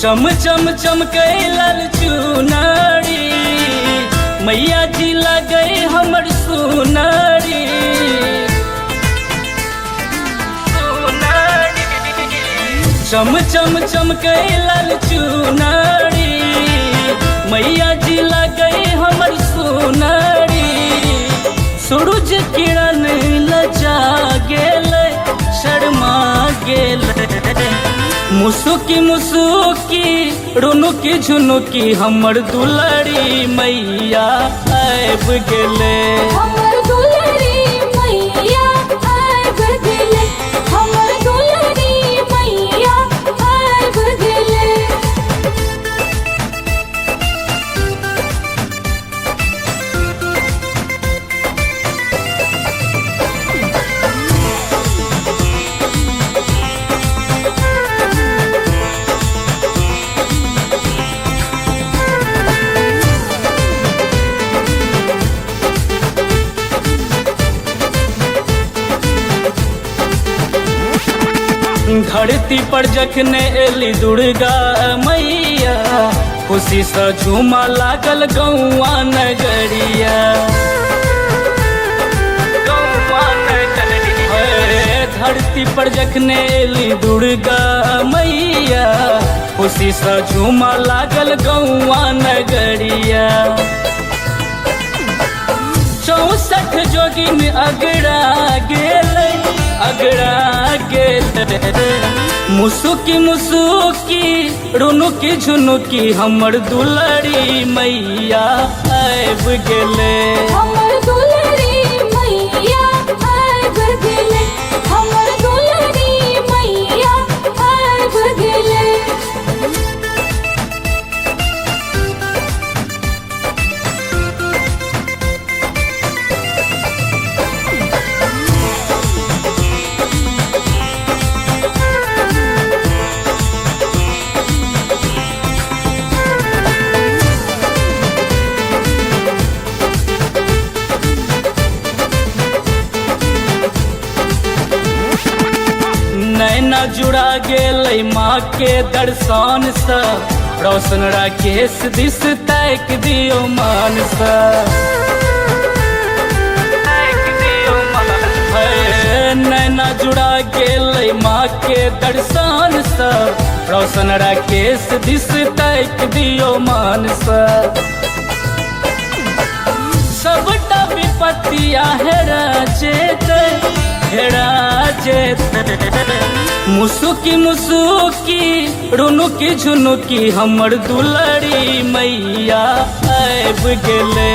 चम चम चमके लाल चुनरी, मैया जी लगे हमर सुनरी। चम चम चमके लाल चुनरी, मैया जी लगे हमर सुनरी। सूरज किरण लजा गेले शर्मा गेले, मुसुकी मुसुकी रुनुकी झुनुकी हमर दुलरी मैया आब गेले। हमर दुलरी मैया आब गेले, हमर दुलरी मैया आब गेले। धरती पर जखने एली दुर्गा मैया, खुशी से झूमा लागल गौआ नगरिया। धरती पर जखने एली दुर्गा मैया, खुशी से झूमा लागल गौआ नगरिया। 64 जोगिन अगड़ा गेले अगड़ा गेले, मुसुकी मुसुकी रुनुकी झुनुकी हमर दुलरी मैया आब गेले। हमर दुलरी मैया आब गेले, हमर दुलरी मैया आब गेले। नैना जुड़ा गेलै माँ के दर्शन से, रोशन राकेश दिस तैक दियो मान से। नैना जुड़ा गेलै माँ के दर्शन से, रोशन राकेश दिस तैक दियो मान से। सबटा विपत्तिया हेरा जेतै हेरा जेतै, मुसुकी मुसुकी रुनुकी झुनुकी हमर दुलरी मैया आब गेले।